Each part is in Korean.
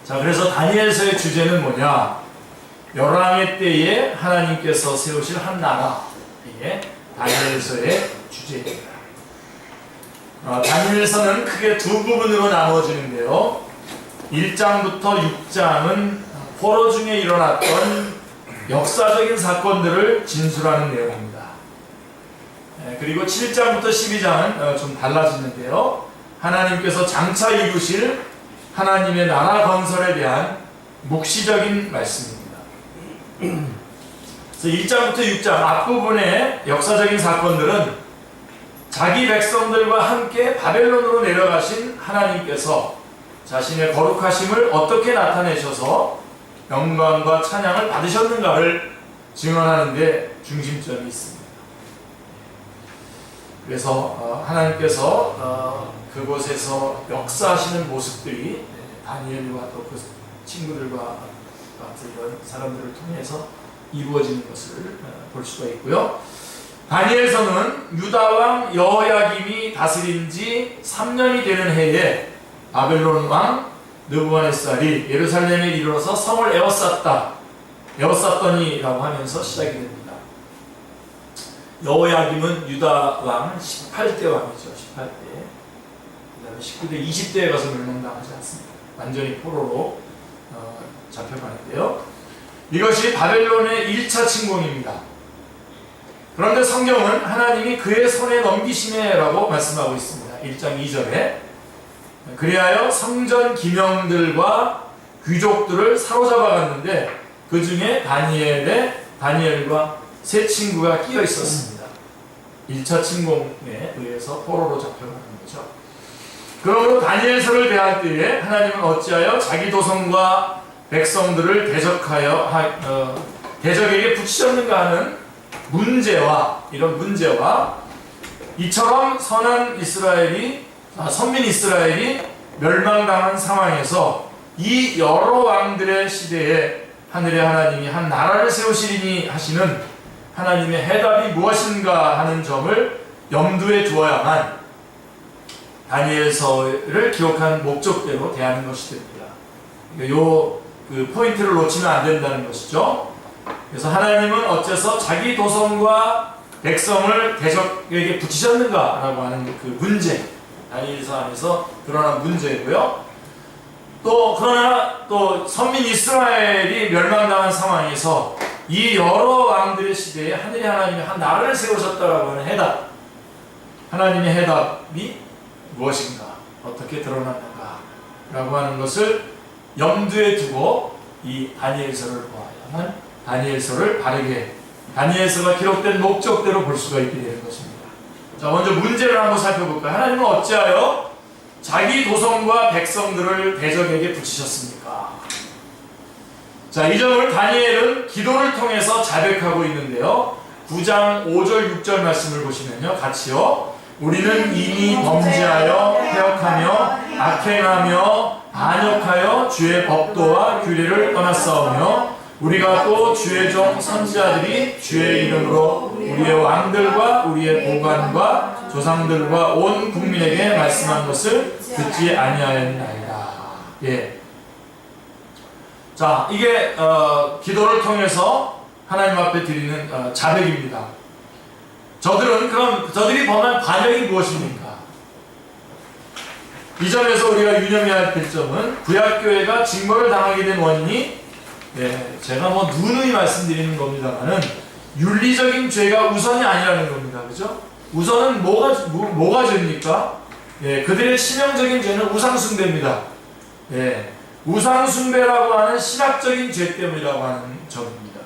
자, 그래서 다니엘서의 주제는 뭐냐? 열왕의 때에 하나님께서 세우실 한 나라. 이게 다니엘서의 주제입니다. 다니엘서는 크게 두 부분으로 나누어지는데요. 1장부터 6장은 포로 중에 일어났던 역사적인 사건들을 진술하는 내용입니다. 그리고 7장부터 12장은 좀 달라지는데요. 하나님께서 장차 이루실 하나님의 나라 건설에 대한 묵시적인 말씀입니다. 그래서 1장부터 6장 앞부분의 역사적인 사건들은 자기 백성들과 함께 바벨론으로 내려가신 하나님께서 자신의 거룩하심을 어떻게 나타내셔서 영광과 찬양을 받으셨는가를 증언하는 데 중심점이 있습니다. 그래서 하나님께서 그곳에서 역사하시는 모습들이 다니엘과 또 그 친구들과 같은 이런 사람들을 통해서 이루어지는 것을 볼 수가 있고요. 다니엘서는 유다왕 여호야김이 다스린 지 3년이 되는 해에 바벨론 왕 느부갓네살이 예루살렘에 이르러서 성을 에워쌌더니라고 하면서 시작이 됩니다. 여호야김은 유다 왕 18대 왕이죠. 18대. 그 다음에 19대, 20대에 가서 멸망당하지 않습니다. 완전히 포로로 잡혀가는데요. 이것이 바벨론의 1차 침공입니다. 그런데 성경은 하나님이 그의 손에 넘기시네라고 말씀하고 있습니다. 1장 2절에 그리하여 성전 기명들과 귀족들을 사로잡아갔는데 그 중에 다니엘과 세 친구가 끼어 있었습니다. 1차 침공에 의해서 포로로 잡혀가는 거죠. 그러므로 다니엘서를 대할 때에 하나님은 어찌하여 자기 도성과 백성들을 대적에게 붙이셨는가 하는 이런 문제와 이처럼 선민 이스라엘이 멸망당한 상황에서 이 여러 왕들의 시대에 하늘의 하나님이 한 나라를 세우시리니 하시는 하나님의 해답이 무엇인가 하는 점을 염두에 두어야만 다니엘서를 기록한 목적대로 대하는 것이 됩니다. 그 포인트를 놓치면 안 된다는 것이죠. 그래서 하나님은 어째서 자기 도성과 백성을 대적에게 붙이셨는가라고 하는 그 문제, 다니엘서 안에서 드러난 문제고요. 그러나 또 선민 이스라엘이 멸망당한 상황에서 이 여러 왕들의 시대에 하늘의 하나님이 한 나라를 세우셨다라고 하는 해답, 하나님의 해답이 무엇인가, 어떻게 드러났는가 라고 하는 것을 염두에 두고 이 다니엘서를 보아야만 다니엘서를 바르게, 다니엘서가 기록된 목적대로 볼 수가 있게 되는 것입니다. 자, 먼저 문제를 한번 살펴볼까요? 하나님은 어찌하여 자기 도성과 백성들을 대적에게 붙이셨습니까? 자, 이 점을 다니엘은 기도를 통해서 자백하고 있는데요. 9장 5절 6절 말씀을 보시면요, 같이요. 우리는 이미 범죄하여 패역하며 악행하며 반역하여 주의 법도와 규례를 떠났사오며 우리가 또 주의 종 선지자들이 주의 이름으로 우리의 왕들과 우리의 보관과 조상들과 온 국민에게 말씀한 것을 듣지 아니하였나이다. 예. 자, 이게 기도를 통해서 하나님 앞에 드리는 자백입니다. 저들이 범한 반역이 무엇입니까? 이 점에서 우리가 유념해야 할 점은 구약교회가 징벌을 당하게 된 원인이, 제가 누누이 말씀드리는 겁니다만은 윤리적인 죄가 우선이 아니라는 겁니다. 그죠? 우선은 뭐가 죄입니까? 그들의 치명적인 죄는 우상숭배입니다. 우상숭배라고 하는 신학적인 죄 때문이라고 하는 점입니다.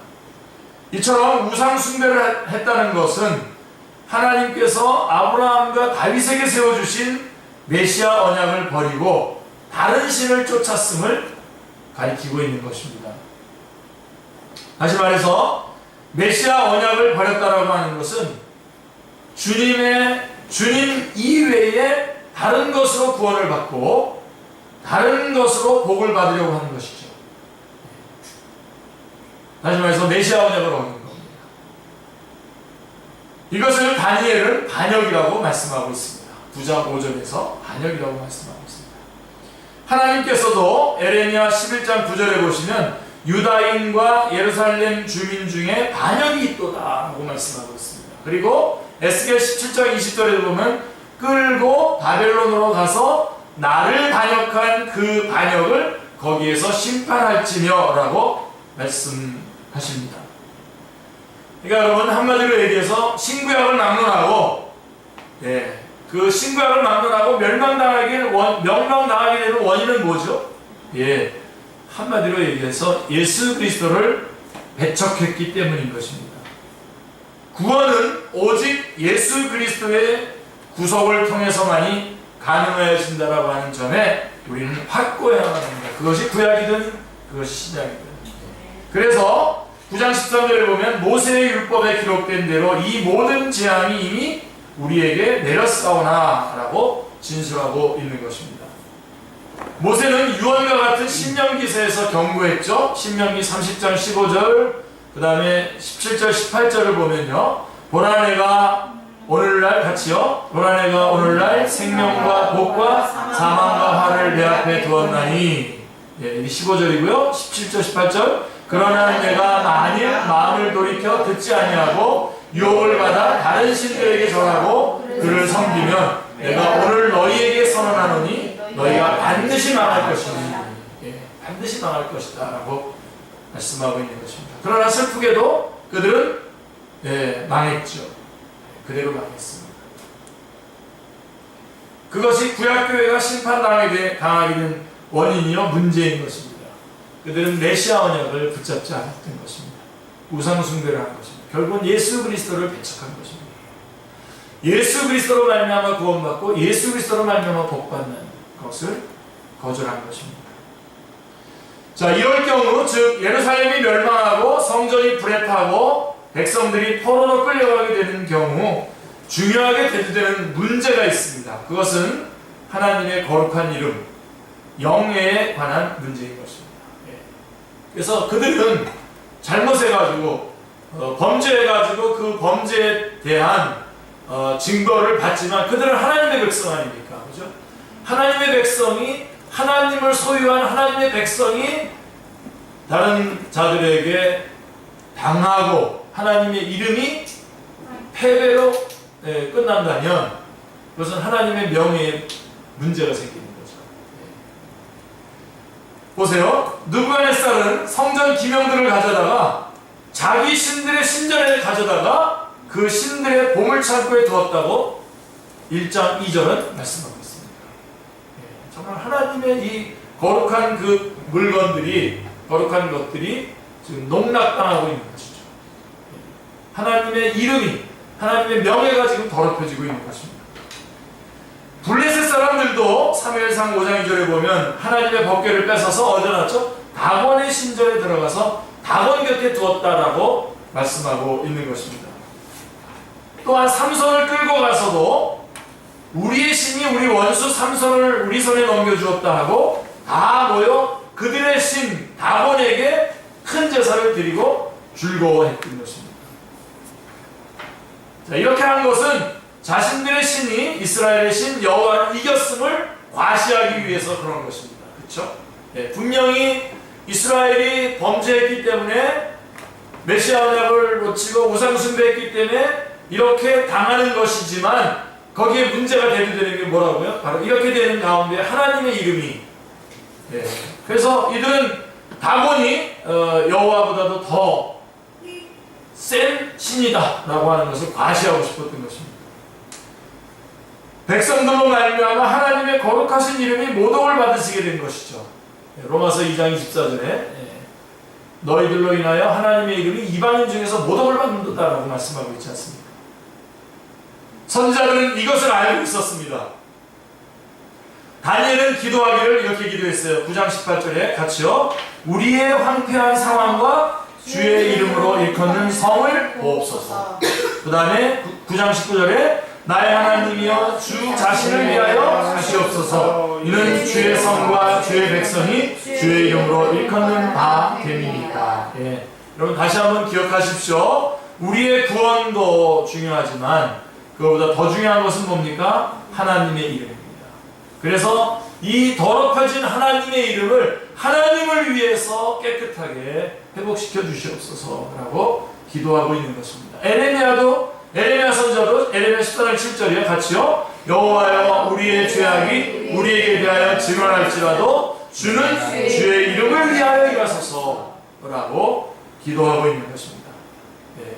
이처럼 우상숭배를 했다는 것은 하나님께서 아브라함과 다윗에게 세워주신 메시아 언약을 버리고 다른 신을 쫓았음을 가리키고 있는 것입니다. 다시 말해서 메시아 언약을 버렸다라고 하는 것은 주님 이외에 다른 것으로 구원을 받고 다른 것으로 복을 받으려고 하는 것이죠. 다시 말해서 메시아 언약을 얻는 겁니다. 이것을 다니엘은 반역이라고 말씀하고 있습니다. 9장 5절에서 반역이라고 말씀하고 있습니다. 하나님께서도 에레미야 11장 9절에 보시면 유다인과 예루살렘 주민 중에 반역이 있도다 라고 말씀하고 있습니다. 그리고 에스겔 17장 20절에 보면 끌고 바벨론으로 가서 나를 반역한 그 반역을 거기에서 심판할지며 라고 말씀하십니다. 그러니까 여러분, 한마디로 얘기해서 신구약을 막론하고, 그 신구약을 막론하고 멸망당하게 되는 원인은 뭐죠? 한마디로 얘기해서 예수 그리스도를 배척했기 때문인 것입니다. 구원은 오직 예수 그리스도의 구속을 통해서만이 가능하여진다라고 하는 점에 우리는 확고해야만 합니다. 그것이 구약이든 그것이 신약이든. 그래서 9장 13절에 보면 모세의 율법에 기록된 대로 이 모든 재앙이 이미 우리에게 내렸사오나 라고 진술하고 있는 것입니다. 모세는 유언과 같은 신명기서에서 경고했죠. 신명기 30장 15절, 그 다음에 17절 18절을 보면요, 보라 내가 오늘날 같이요, 보라 내가 오늘날 생명과 복과 사망과 화를 내 앞에 두었나니, 이게 15절이고요. 17절 18절, 그러나 내가 만일 마음을 돌이켜 듣지 아니하고 유혹을 받아 다른 신들에게 전하고 그를 섬기면 내가 오늘 너희에게 선언하노니 너희가 반드시 망할 것이니, 반드시 망할 것이다 라고 말씀하고 있는 것입니다. 그러나 슬프게도 그들은 망했죠. 그대로 망했습니다. 그것이 구약교회가 심판당하게 된 원인이요 문제인 것입니다. 그들은 메시아 언약을 붙잡지 않았던 것입니다. 우상숭배를 한 것입니다. 결국은 예수 그리스도를 배척한 것입니다. 예수 그리스도로 말미암아 구원받고 예수 그리스도로 말미암아 복받는 것을 거절한 것입니다. 자, 이럴 경우 즉 예루살렘이 멸망하고 성전이 불에 타고 백성들이 포로로 끌려가게 되는 경우 중요하게 대두되는 문제가 있습니다. 그것은 하나님의 거룩한 이름, 영예에 관한 문제인 것입니다. 그래서 그들은 잘못해가지고 범죄해가지고 그 범죄에 대한 증거를 받지만 그들은 하나님의 백성 아닙니까? 그죠? 하나님의 백성이, 하나님을 소유한 하나님의 백성이 다른 자들에게 당하고 하나님의 이름이 패배로 끝난다면 그것은 하나님의 명예에 문제가 생기는 거죠. 보세요. 느부갓네살은 성전 기명들을 가져다가 자기 신들의 신전에 가져다가 그 신들의 보물창고에 두었다고 1장 2절은 말씀하고 있습니다. 정말 하나님의 이 거룩한 그 물건들이, 거룩한 것들이 지금 농락당하고 있는 것이죠. 하나님의 이름이, 하나님의 명예가 지금 더럽혀지고 있는 것입니다. 블레셋 사람들도 사무엘상 5장 2절에 보면 하나님의 법궤를 뺏어서 어디에 놨죠? 다곤의 신전에 들어가서 다곤 곁에 두었다라고 말씀하고 있는 것입니다. 또한 삼손을 끌고 가서도 우리의 신이 우리 원수 삼손을 우리 손에 넘겨주었다 하고 다 모여 그들의 신 다곤에게 큰 제사를 드리고 즐거워했던 것입니다. 자, 이렇게 한 것은 자신들의 신이 이스라엘의 신 여호와를 이겼음을 과시하기 위해서 그런 것입니다. 그렇죠? 분명히 이스라엘이 범죄했기 때문에 메시아 언약을 놓치고 우상숭배했기 때문에 이렇게 당하는 것이지만 거기에 문제가 대두되는 게 뭐라고요? 바로 이렇게 되는 가운데 하나님의 이름이, 그래서 이들은 다곤이 여호와보다도 더 센 신이다 라고 하는 것을 과시하고 싶었던 것입니다. 백성들로 말미암아 하나님의 거룩하신 이름이 모독을 받으시게 된 것이죠. 로마서 2장 24절에 너희들로 인하여 하나님의 이름이 이방인 중에서 모독을 받는다라고 말씀하고 있지 않습니까? 선지자들은 이것을 알고 있었습니다. 다니엘은 기도하기를 이렇게 기도했어요. 9장 18절에 같이요. 우리의 황폐한 상황과 주의 이름으로 일컫는 성을 보옵소서. 그 다음에 9장 19절에 나의 하나님이여 주 자신을 위하여 하시옵소서. 이는 주의 성과 주의 백성이 주의 이름으로 일컫는 바 됨이니까. 여러분 다시 한번 기억하십시오. 우리의 구원도 중요하지만 그것보다 더 중요한 것은 뭡니까? 하나님의 이름입니다. 그래서 이 더럽혀진 하나님의 이름을 하나님을 위해서 깨끗하게 회복시켜 주시옵소서라고 기도하고 있는 것입니다. 에레미야 선지자도 에레미야 14장 7절이요. 같이요. 여호와여 우리의 죄악이 우리에게 대하여 증언할지라도 주는 주의 이름을 위하여 일하소서라고 기도하고 있는 것입니다. 네.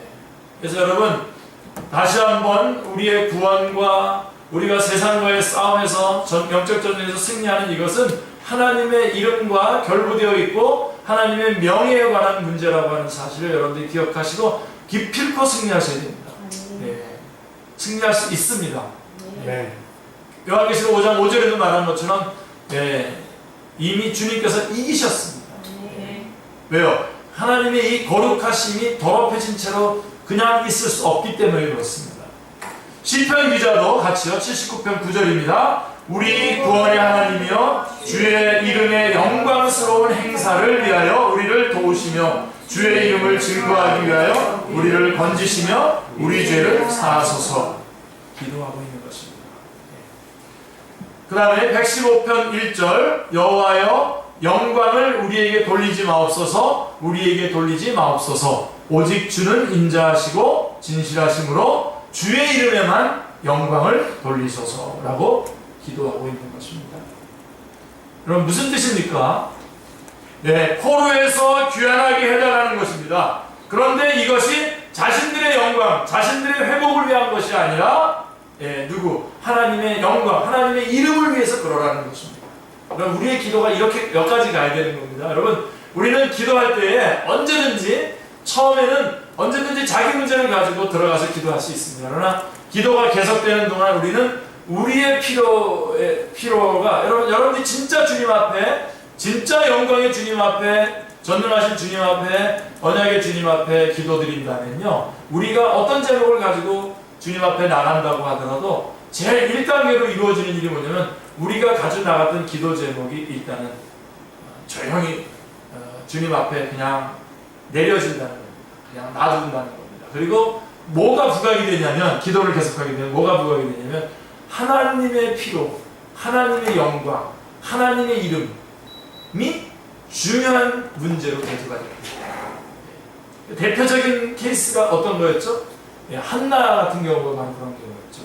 그래서 여러분 다시 한번 우리의 구원과 우리가 세상과의 싸움에서 영적 전쟁에서 승리하는 이것은 하나님의 이름과 결부되어 있고 하나님의 명예에 관한 문제라고 하는 사실을 여러분들이 기억하시고 기필코 승리하셔야 됩니다. 네. 승리할 수 있습니다. 네. 요한계시록 5장 5절에도 말한 것처럼 네. 이미 주님께서 이기셨습니다. 왜요? 하나님의 이 거룩하심이 더럽혀진 채로 그냥 있을 수 없기 때문에 그렇습니다. 시편 기자도 같이요. 79편 9절입니다. 우리 구원의 하나님이여 주의 이름의 영광스러운 행사를 위하여 우리를 도우시며 주의 이름을 증거하기 위하여 우리를 건지시며 우리 죄를 사하소서 기도하고 있는 것입니다. 그 다음에 115편 1절 여호와여 영광을 우리에게 돌리지 마옵소서 우리에게 돌리지 마옵소서 오직 주는 인자하시고 진실하심으로 주의 이름에만 영광을 돌리소서라고 기도하고 있는 것입니다. 여러분 무슨 뜻입니까? 네, 포로에서 귀환하게 해달라는 것입니다. 그런데 이것이 자신들의 영광, 자신들의 회복을 위한 것이 아니라 누구? 하나님의 영광, 하나님의 이름을 위해서 그러라는 것입니다. 그럼 우리의 기도가 이렇게 여기까지 가야 되는 겁니다. 여러분 우리는 기도할 때에 처음에는 언제든지 자기 문제를 가지고 들어가서 기도할 수 있습니다. 그러나 기도가 계속되는 동안 우리는 우리의 필요가 여러분들이 진짜 주님 앞에 진짜 영광의 주님 앞에 전능하신 주님 앞에 언약의 주님 앞에 기도드린다면요 우리가 어떤 제목을 가지고 주님 앞에 나간다고 하더라도 제일 1단계로 이루어지는 일이 뭐냐면 우리가 가지고 나갔던 기도 제목이 일단은 조용히 주님 앞에 그냥 내려진다는 겁니다. 그냥 놔둔다는 겁니다. 그리고 뭐가 부각이 되냐면 기도를 계속하게 되면 뭐가 부각이 되냐면 하나님의 피로, 하나님의 영광, 하나님의 이름이 중요한 문제로 대두가 됩니다. 대표적인 케이스가 어떤 거였죠? 한나 같은 경우가 바로 그런 경우였죠.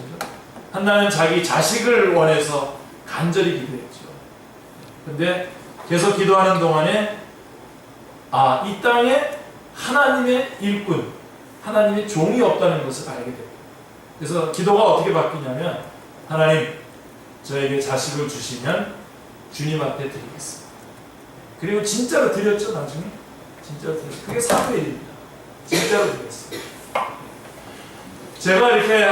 한나는 자기 자식을 원해서 간절히 기도했죠. 근데 계속 기도하는 동안에 이 땅에 하나님의 일꾼, 하나님의 종이 없다는 것을 알게 됩니다. 그래서 기도가 어떻게 바뀌냐면 하나님 저에게 자식을 주시면 주님 앞에 드리겠습니다. 그리고 진짜로 드렸죠. 나중에 진짜로 드렸어요. 그게 사무엘입니다. 진짜로 드렸어요. 제가 이렇게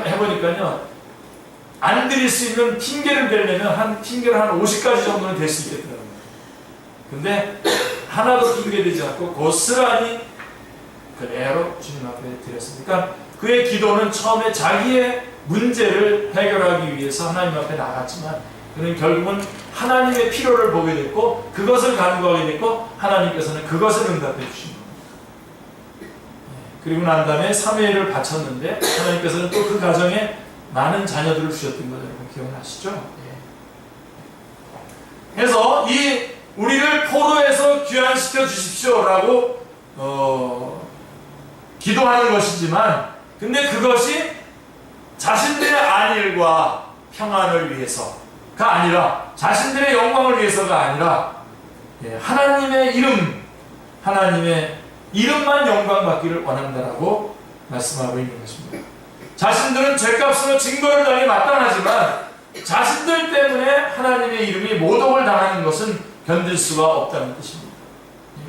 해보니까요 안 드릴 수 있는 핑계를 대려면 핑계를 한 50가지 정도는 될 수 있겠더라고요. 근데 하나도 핑계되지 않고 고스란히 그대로 주님 앞에 드렸습니다. 그러니까 그의 기도는 처음에 자기의 문제를 해결하기 위해서 하나님 앞에 나갔지만 그는 결국은 하나님의 필요를 보게 됐고 그것을 간구하게 됐고 하나님께서는 그것을 응답해 주신 겁니다. 그리고 난 다음에 사무엘을 바쳤는데 하나님께서는 또 그 가정에 많은 자녀들을 주셨던 거 여러분 기억나시죠? 그래서 이 우리를 포로에서 귀환시켜 주십시오라고 기도하는 것이지만 근데 그것이 자신들의 안일과 평안을 위해서가 아니라 자신들의 영광을 위해서가 아니라 하나님의 이름만 영광받기를 원한다라고 말씀하고 있는 것입니다. 자신들은 죄값으로 증거를 당해 마땅하지만 자신들 때문에 하나님의 이름이 모독을 당하는 것은 견딜 수가 없다는 뜻입니다.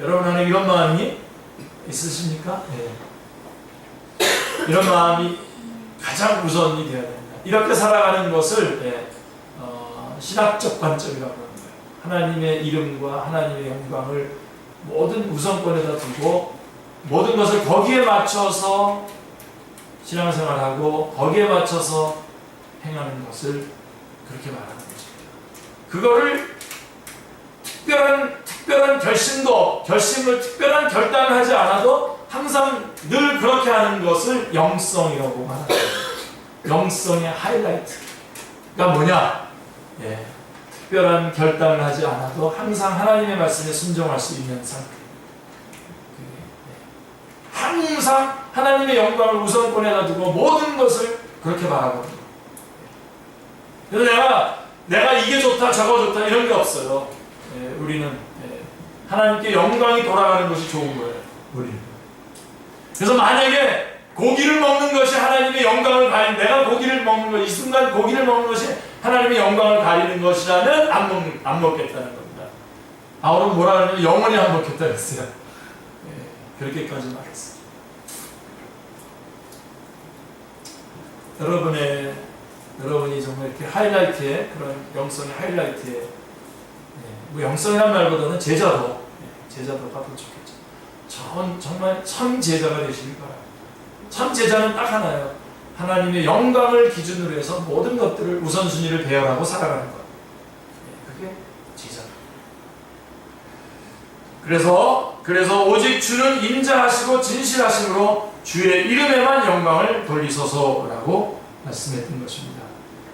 여러분 안에 이런 마음이 있으십니까? 이런 마음이 가장 우선이 되어야 됩니다. 이렇게 살아가는 것을 신학적 관점이라고 합니다. 하나님의 이름과 하나님의 영광을 모든 우선권에다 두고 모든 것을 거기에 맞춰서 신앙생활하고 거기에 맞춰서 행하는 것을 그렇게 말하는 것입니다. 그거를 특별한 특별한 결단을 하지 않아도 항상 늘 그렇게 하는 것을 영성이라고 말합니다. 영성의 하이라이트가 뭐냐? 예, 특별한 결단을 하지 않아도 항상 하나님의 말씀에 순종할 수 있는 상태. 항상 하나님의 영광을 우선권에 놔두고 모든 것을 그렇게 바라거든요. 그래서 내가 이게 좋다 저거 좋다 이런 게 없어요. 예, 우리는 하나님께 영광이 돌아가는 것이 좋은 거예요. 우리는. 그래서 만약에 고기를 먹는 것이 하나님의 영광을 가리는, 내가 고기를 먹는 것, 이 순간 고기를 먹는 것이 하나님의 영광을 가리는 것이라면 안 먹겠다는 겁니다. 바울은 뭐라 하냐면 영원히 안 먹겠다 그랬어요. 그렇게까지 말했어요. 여러분이 정말 이렇게 하이라이트에, 그런 영성의 하이라이트에, 뭐 영성이란 말보다는 제자도가 더 좋겠죠. 정말 참 제자가 되시길 바랍니다. 참 제자는 딱 하나예요. 하나님의 영광을 기준으로 해서 모든 것들을 우선순위를 배열하고 살아가는 것. 그게 제자다. 그래서 오직 주는 인자하시고 진실하심으로 주의 이름에만 영광을 돌리소서라고 말씀했던 것입니다.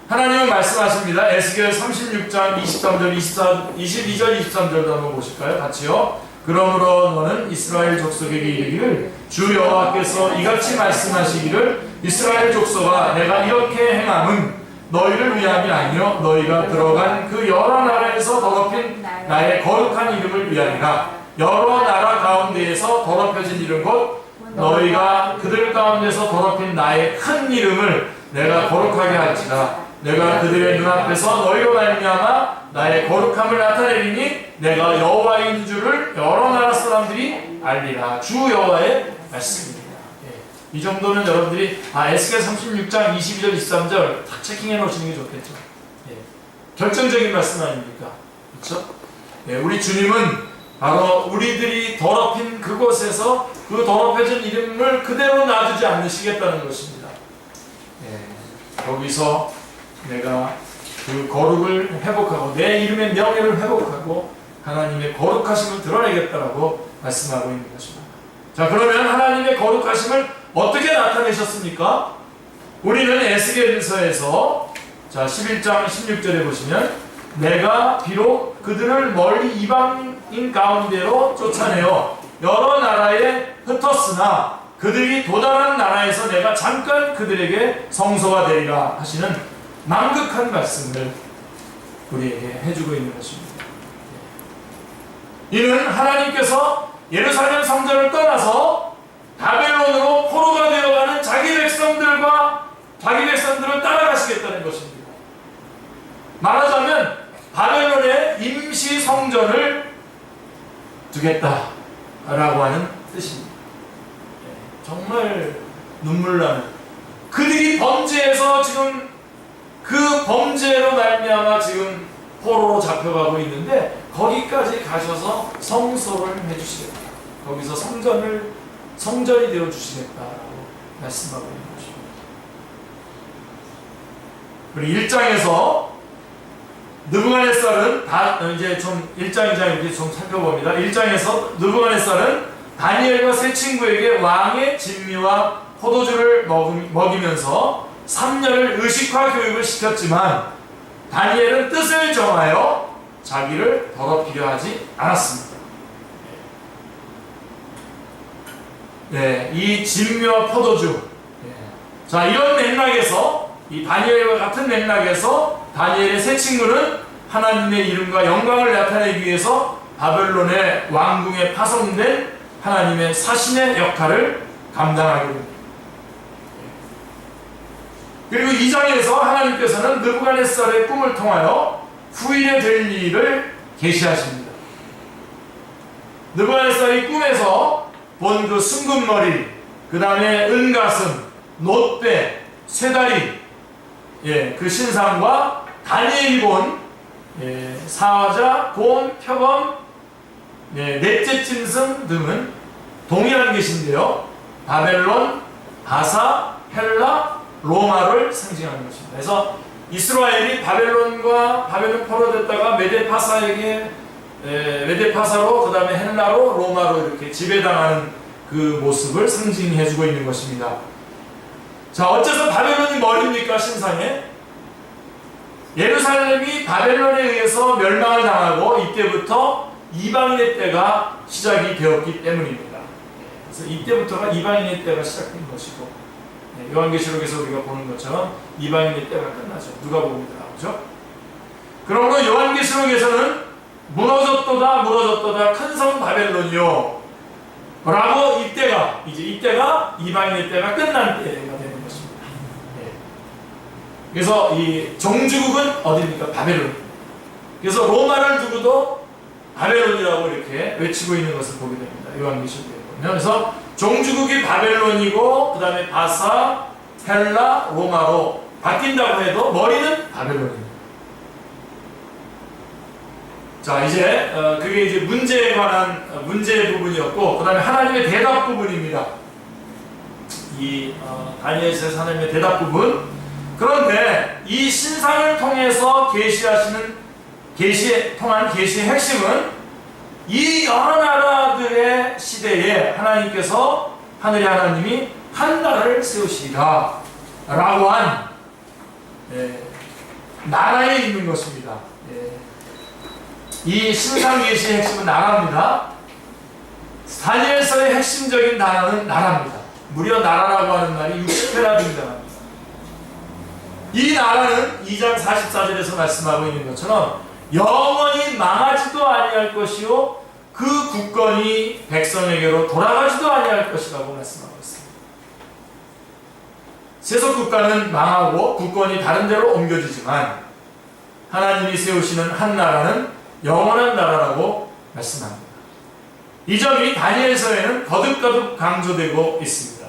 하나님은 말씀하십니다. 에스겔 36장 23절, 22절, 23절도 한번 보실까요? 같이요. 그러므로 너는 이스라엘 족속에게 이르기를 주 여호와께서 이같이 말씀하시기를 이스라엘 족속아 내가 이렇게 행함은 너희를 위함이 아니요 너희가 들어간 그 여러 나라에서 더럽힌 나의 거룩한 이름을 위하리라. 여러 나라 가운데에서 더럽혀진 이름 곧 너희가 그들 가운데서 더럽힌 나의 큰 이름을 내가 거룩하게 할지라. 내가 그들의 눈앞에서 너희로 말미암아 나의 거룩함을 나타내리니 내가 여호와인 줄을 여러 나라 사람들이 알리라. 주 여호와의 말씀입니다. 이 정도는 여러분들이 에스겔 36장 22절 23절 다 체킹해 놓으시는 게 좋겠죠. 결정적인 말씀 아닙니까? 그렇죠? 우리 주님은 바로 우리들이 더럽힌 그곳에서 그 더럽혀진 이름을 그대로 놔두지 않으시겠다는 것입니다. 거기서 내가 그 거룩을 회복하고 내 이름의 명예를 회복하고 하나님의 거룩하심을 드러내겠다라고 말씀하고 있는 것입니다. 자, 그러면 하나님의 거룩하심을 어떻게 나타내셨습니까? 우리는 에스겔서에서 11장 16절에 보시면 내가 비록 그들을 멀리 이방인 가운데로 쫓아내어 여러 나라에 흩었으나 그들이 도달한 나라에서 내가 잠깐 그들에게 성소가 되리라 하시는 망극한 말씀을 우리에게 해주고 있는 것입니다. 이는 하나님께서 예루살렘 성전을 떠나서 바벨론으로 포로가 되어가는 자기 백성들을 따라가시겠다는 것입니다. 말하자면 바벨론의 임시 성전을 두겠다라고 하는 뜻입니다. 정말 눈물 나는, 그들이 범죄해서 지금 그 범죄로 말미암아 지금 포로로 잡혀가고 있는데 거기까지 가셔서 성소를 해주시겠다. 거기서 성전이 되어 주시겠다라고 말씀하고 있는 것입니다. 그리고 1장에서 느부갓네살은 이제 좀 1장 2장 이렇게 좀 살펴봅니다. 1장에서 느부갓네살은 다니엘과 세 친구에게 왕의 진미와 포도주를 먹이면서 3년을 의식화 교육을 시켰지만 다니엘은 뜻을 정하여 자기를 더럽히려 하지 않았습니다. 이 진미와 포도주. 자, 이런 맥락에서, 이 다니엘과 같은 맥락에서 다니엘의 세 친구는 하나님의 이름과 영광을 나타내기 위해서 바벨론의 왕궁에 파송된 하나님의 사신의 역할을 감당하게 됩니다. 그리고 2장에서 하나님께서는 느부갓네살의 꿈을 통하여 후일에 될 일을 계시하십니다. 느부갓네살이 꿈에서 본 그 순금머리, 그 다음에 은가슴, 놋배, 쇠다리, 그 신상과 다니엘이 본 사자, 곰, 표범, 넷째 짐승 등은 동일한 것인데요. 바벨론, 바사, 헬라, 로마를 상징하는 것입니다. 그래서 이스라엘이 바벨론 포로됐다가 메데파사로, 그 다음에 헬라로, 로마로 이렇게 지배당하는 그 모습을 상징해주고 있는 것입니다. 자, 어째서 바벨론이 머리입니까? 신상에? 예루살렘이 바벨론에 의해서 멸망을 당하고 이때부터 이방인의 때가 시작이 되었기 때문입니다. 그래서 이때부터가 이방인의 때가 시작된 것이고, 요한계시록에서 우리가 보는 것처럼 이방인의 때가 끝나죠. 누가복음에도 나오죠. 그러므로 요한계시록에서는 무너졌도다 큰 성 바벨론이요 라고 이때가 이방인의 때가 끝난 때가 되는 것입니다. 그래서 이 종주국은 어디입니까? 바벨론입니다. 그래서 로마를 두고도 바벨론이라고 이렇게 외치고 있는 것을 보게 됩니다. 요한계시록에 보면. 그래서 종주국이 바벨론이고 그 다음에 바사, 헬라, 로마로 바뀐다고 해도 머리는 바벨론입니다. 자, 이제 그게 이제 문제에 관한 문제의 부분이었고, 그 다음에 하나님의 대답 부분입니다. 이 다니엘서의 하나님의 대답 부분. 그런데 이 신상을 통해서 통한 계시의 핵심은 이 여러 나라들의 시대에 하나님께서 하늘의 하나님이 한 나라를 세우시리라 라고 한 나라에 있는 것입니다. 이 신상 계시의 핵심은 나라입니다. 다니엘서의 핵심적인 단어는 나라입니다. 무려 나라라고 하는 말이 60회나 등장합니다. 이 나라는 2장 44절에서 말씀하고 있는 것처럼 영원히 망하지도 아니할 것이요 그 국권이 백성에게로 돌아가지도 아니할 것이라고 말씀하고 있습니다. 세속 국가는 망하고 국권이 다른 데로 옮겨지지만 하나님이 세우시는 한 나라는 영원한 나라라고 말씀합니다. 이 점이 다니엘서에는 거듭거듭 강조되고 있습니다.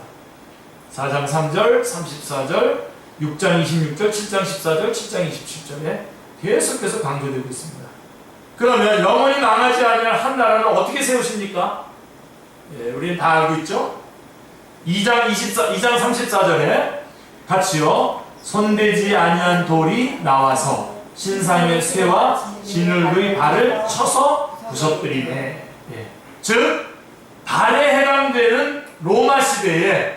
4장 3절, 34절, 6장 26절, 7장 14절, 7장 27절에 계속해서 강조되고 있습니다. 그러면 영원히 망하지 아니할 한 나라를 어떻게 세우십니까? 우리는 다 알고 있죠? 2장 34절에 같이요. 손대지 아니한 돌이 나와서 신상의 쇠와 진흙의 발을 쳐서 부서뜨리네. 즉 발에 해당되는 로마 시대에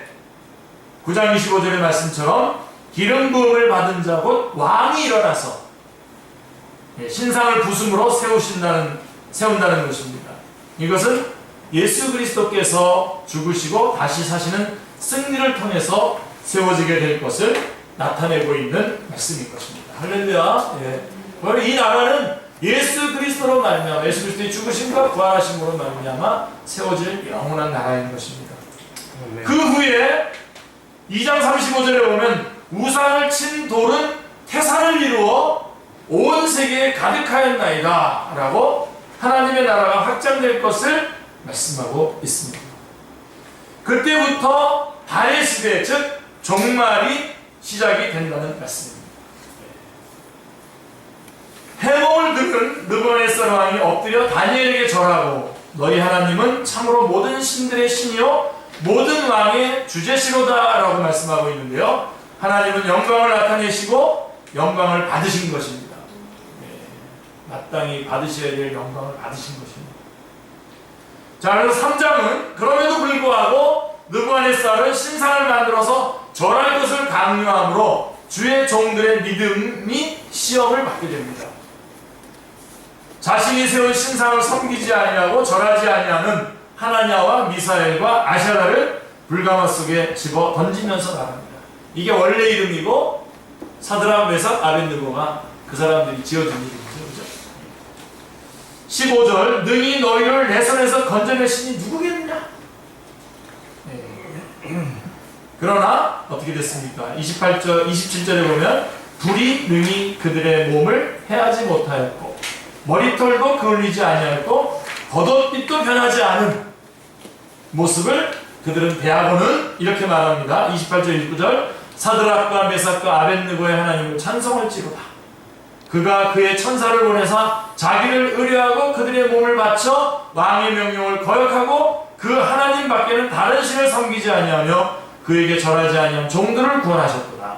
9장 25절의 말씀처럼 기름 부음을 받은 자 곧 왕이 일어나서 신상을 부숨으로 세운다는 것입니다. 이것은 예수 그리스도께서 죽으시고 다시 사시는 승리를 통해서 세워지게 될 것을 나타내고 있는 말씀인 것입니다. 할렐루야. 바로 이 나라는 예수 그리스도로 말미암아 예수 그리스도의 죽으심과 부활하심으로 말미암아 세워질 영원한 나라인 것입니다. 그 후에 2장 35절에 보면 우상을 친 돌은 태산을 이루어 온 세계에 가득하였나이다 라고 하나님의 나라가 확장될 것을 말씀하고 있습니다. 그때부터 다의 시대 즉 종말이 시작이 된다는 말씀입니다. 해몽을 들은 느부갓네살 왕이 엎드려 다니엘에게 절하고 너희 하나님은 참으로 모든 신들의 신이요 모든 왕의 주제시로다 라고 말씀하고 있는데요. 하나님은 영광을 나타내시고 영광을 받으신 것입니다. 마땅히 받으셔야 될 영광을 받으신 것입니다. 자, 그래서 3장은 그럼에도 불구하고 느부갓네살은 신상을 만들어서 절할 것을 강요함으로 주의 종들의 믿음이 시험을 받게 됩니다. 자신이 세운 신상을 섬기지 아니하고 절하지 아니하는 하나냐와 미사엘과 아샤라를 불가마 속에 집어 던지면서 말합니다. 이게 원래 이름이고 사드락, 메삭, 아벳느고가 그 사람들이 지어준 이름이죠. 15절 능히 너희를 내 손에서 건져내시니 누구겠느냐? 그러나 어떻게 됐습니까? 27절에 보면 불이 능히 그들의 몸을 해하지 못하였고 머리털도 그을리지 아니하였고 겉옷빛도 변하지 않은 모습을 그들은 대하고는 이렇게 말합니다. 28절 29절 사드락과 메삭과 아벳느고의 하나님을 찬송할지로다. 그가 그의 천사를 보내사 자기를 의뢰하고 그들의 몸을 바쳐 왕의 명령을 거역하고 그 하나님 밖에는 다른 신을 섬기지 아니하며 그에게 절하지 아니한 종들을 구원하셨도다.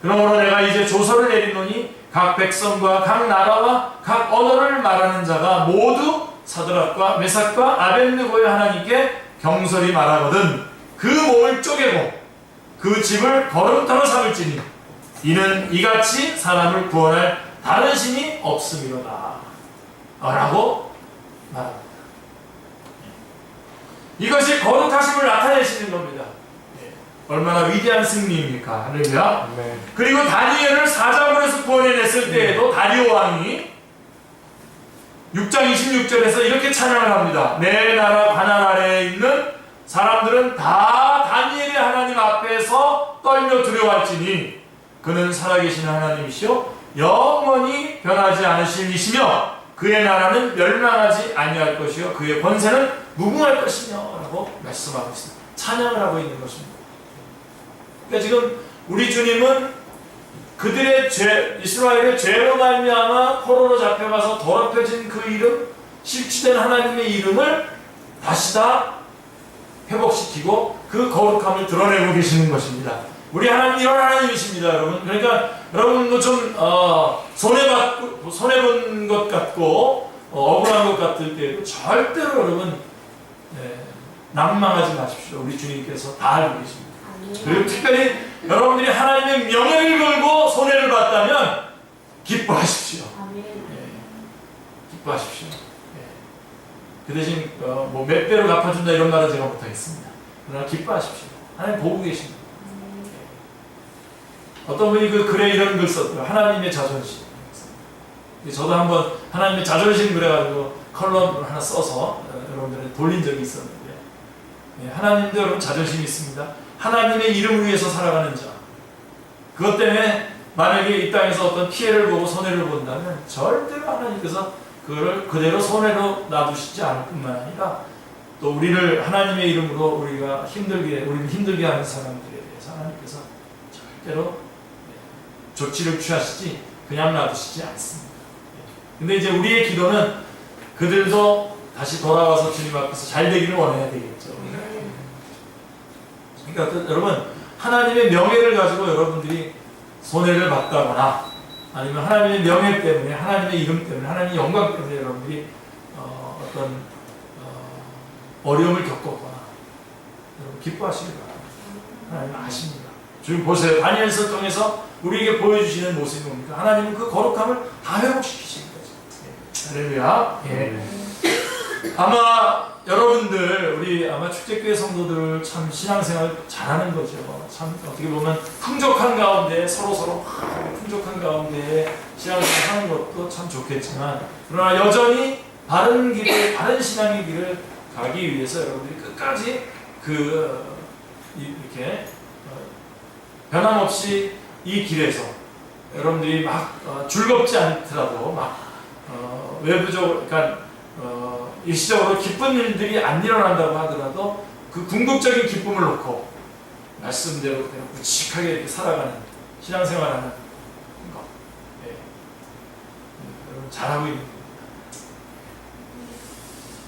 그러므로 내가 이제 조서를 내리노니 각 백성과 각 나라와 각 언어를 말하는 자가 모두 사드락과 메삭과 아벳느고의 하나님께 경솔히 말하거든 그 몸을 쪼개고 그 집을 거름터로 삼을지니 이는 이같이 사람을 구원할 다른 신이 없음이로다 라고 말합니다. 이것이 거룩하심을 나타내시는 겁니다. 얼마나 위대한 승리입니까? 할렐루야. 네. 그리고 다니엘을 사자굴에서 구원해냈을 때에도 다리오 왕이 6장 26절에서 이렇게 찬양을 합니다. 내 나라 바늘 아래에 있는 사람들은 다 다니엘의 하나님 앞에서 떨며 두려워할지니 그는 살아계신 하나님이시요 영원히 변하지 않으신 이시며 그의 나라는 멸망하지 아니할 것이요 그의 권세는 무궁할 것이며 라고 말씀하고 있습니다. 찬양을 하고 있는 것입니다. 그러니까 지금 우리 주님은 그들의 죄, 이스라엘의 죄로 말미암아 포로로 잡혀가서 더럽혀진 그 이름, 실추된 하나님의 이름을 다시 다 회복시키고 그 거룩함을 드러내고 계시는 것입니다. 우리 하나님 이런 하나님이십니다, 여러분. 그러니까 여러분도 좀 손해본 것 같고 억울한 것 같을 때에도 절대로 여러분 낭망하지 마십시오. 우리 주님께서 다 알고 계십니다. 그리고 특별히 여러분들이 하나님의 명예를 걸고 손해를 봤다면 기뻐하십시오. 기뻐하십시오. 그 대신 뭐 몇 배로 갚아준다 이런 말은 제가 못하겠습니다. 그러나 기뻐하십시오. 하나님 보고 계십니다. 어떤 분이 그 글에 이런 글 썼더라고요. 하나님의 자존심. 저도 한번 하나님의 자존심 그래가지고 컬럼을 하나 써서 여러분들한테 돌린 적이 있었는데 하나님도 여러분 자존심이 있습니다. 하나님의 이름을 위해서 살아가는 자. 그것 때문에 만약에 이 땅에서 어떤 피해를 보고 손해를 본다면 절대로 하나님께서 그거를 그대로 손해로 놔두시지 않을 뿐만 아니라 또 우리를 하나님의 이름으로 우리를 힘들게 하는 사람들에 대해서 하나님께서 절대로 조치를 취하시지 그냥 놔두시지 않습니다. 근데 이제 우리의 기도는 그들도 다시 돌아와서 주님 앞에서 잘 되기를 원해야 되겠죠. 그러니까 여러분 하나님의 명예를 가지고 여러분들이 손해를 봤다거나 아니면 하나님의 명예 때문에 하나님의 이름 때문에 하나님의 영광 때문에 여러분들이 어떤 어려움을 겪었거나 여러분 기뻐하시기 바랍니다. 하나님 아십니다. 지금 보세요. 다니엘서 통해서 우리에게 보여주시는 모습이 뭡니까? 하나님은 그 거룩함을 다 회복시키시는 거죠. 할렐루야. 아마 여러분들 우리 아마 축제교회 성도들 참 신앙생활 잘하는 거죠. 참 어떻게 보면 풍족한 가운데 서로 풍족한 가운데 신앙생활 하는 것도 참 좋겠지만 그러나 여전히 바른 길을 바른 신앙의 길을 가기 위해서 여러분들이 끝까지 이렇게 변함없이 이 길에서 여러분들이 막 즐겁지 않더라도 막 외부적으로 그러니까 일시적으로 기쁜 일들이 안 일어난다고 하더라도 그 궁극적인 기쁨을 놓고 말씀대로 그냥 묵직하게 이렇게 살아가는 신앙생활하는 것, 여러분 잘하고 있는 겁니다.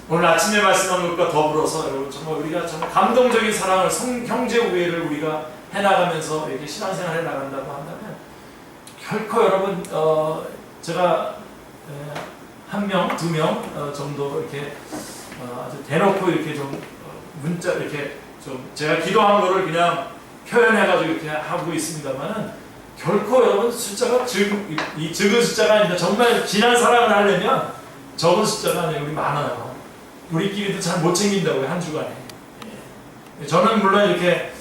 오늘 아침에 말씀한 것과 더불어서 여러분 정말 우리가 정말 감동적인 사랑을 형제 우애를 우리가 해나가면서 이렇게 신앙생활을 나간다고 한다면 결코 여러분 제가 한 명, 두 명 정도 이렇게 아주 대놓고 이렇게 좀 문자 이렇게 좀 제가 기도한 거를 그냥 표현해가지고 이렇게 하고 있습니다만은 결코 여러분 숫자가 이 적은 숫자가 아닙니다. 정말 진한 사랑을 하려면 적은 숫자가 아니라 우리 많아요. 우리끼리도 잘 못 챙긴다고요, 한 주간에. 저는 물론 이렇게